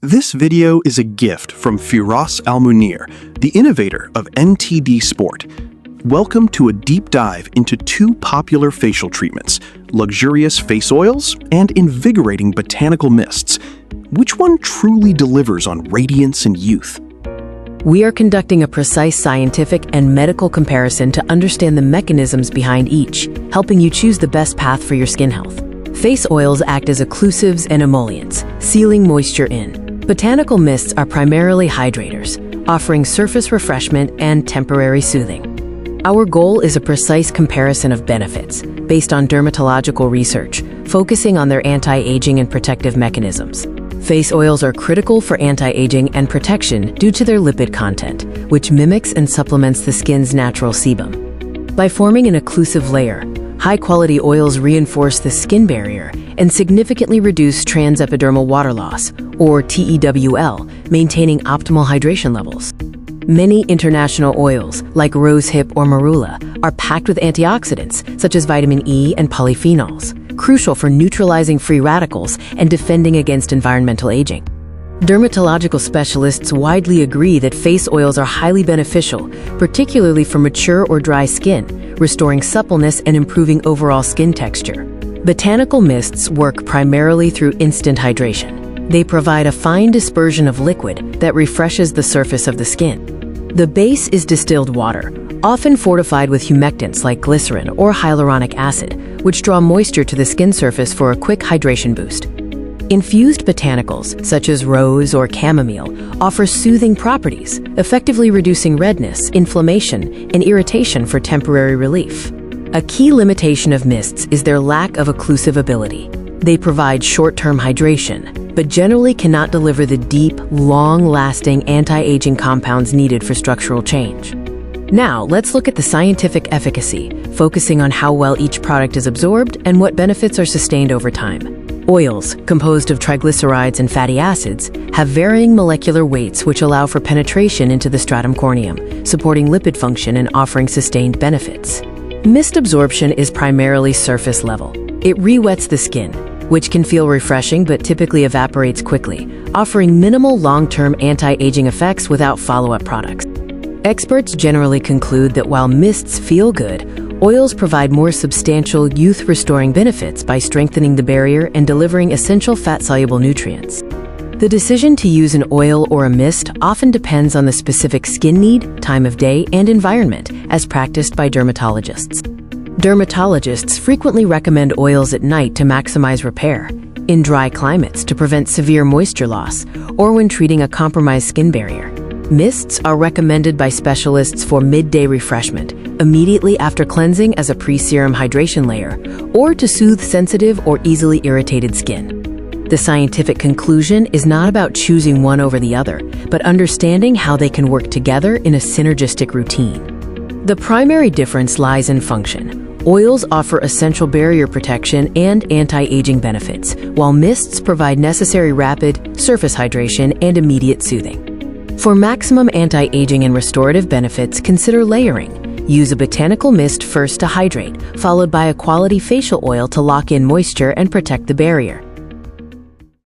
This video is a gift from Firas Al-Munir, the innovator of NTD Sport. Welcome to a deep dive into two popular facial treatments, luxurious face oils and invigorating botanical mists. Which one truly delivers on radiance and youth? We are conducting a precise scientific and medical comparison to understand the mechanisms behind each, helping you choose the best path for your skin health. Face oils act as occlusives and emollients, sealing moisture in. Botanical mists are primarily hydrators, offering surface refreshment and temporary soothing. Our goal is a precise comparison of benefits, based on dermatological research, focusing on their anti-aging and protective mechanisms. Face oils are critical for anti-aging and protection due to their lipid content, which mimics and supplements the skin's natural sebum. By forming an occlusive layer, high-quality oils reinforce the skin barrier and significantly reduce transepidermal water loss, or TEWL, maintaining optimal hydration levels. Many international oils, like rosehip or marula, are packed with antioxidants, such as vitamin E and polyphenols, crucial for neutralizing free radicals and defending against environmental aging. Dermatological specialists widely agree that face oils are highly beneficial, particularly for mature or dry skin, restoring suppleness and improving overall skin texture. Botanical mists work primarily through instant hydration. They provide a fine dispersion of liquid that refreshes the surface of the skin. The base is distilled water, often fortified with humectants like glycerin or hyaluronic acid, which draw moisture to the skin surface for a quick hydration boost. Infused botanicals, such as rose or chamomile, offer soothing properties, effectively reducing redness, inflammation, and irritation for temporary relief. A key limitation of mists is their lack of occlusive ability. They provide short-term hydration, but generally cannot deliver the deep, long-lasting anti-aging compounds needed for structural change. Now, let's look at the scientific efficacy, focusing on how well each product is absorbed and what benefits are sustained over time. Oils, composed of triglycerides and fatty acids, have varying molecular weights which allow for penetration into the stratum corneum, supporting lipid function and offering sustained benefits. Mist absorption is primarily surface level. It re-wets the skin, which can feel refreshing but typically evaporates quickly, offering minimal long-term anti-aging effects without follow-up products. Experts generally conclude that while mists feel good, oils provide more substantial youth-restoring benefits by strengthening the barrier and delivering essential fat-soluble nutrients. The decision to use an oil or a mist often depends on the specific skin need, time of day, and environment, as practiced by dermatologists. Dermatologists frequently recommend oils at night to maximize repair, in dry climates to prevent severe moisture loss, or when treating a compromised skin barrier. Mists are recommended by specialists for midday refreshment, immediately after cleansing as a pre-serum hydration layer, or to soothe sensitive or easily irritated skin. The scientific conclusion is not about choosing one over the other, but understanding how they can work together in a synergistic routine. The primary difference lies in function. Oils offer essential barrier protection and anti-aging benefits, while mists provide necessary rapid surface hydration and immediate soothing. For maximum anti-aging and restorative benefits, consider layering. Use a botanical mist first to hydrate, followed by a quality facial oil to lock in moisture and protect the barrier.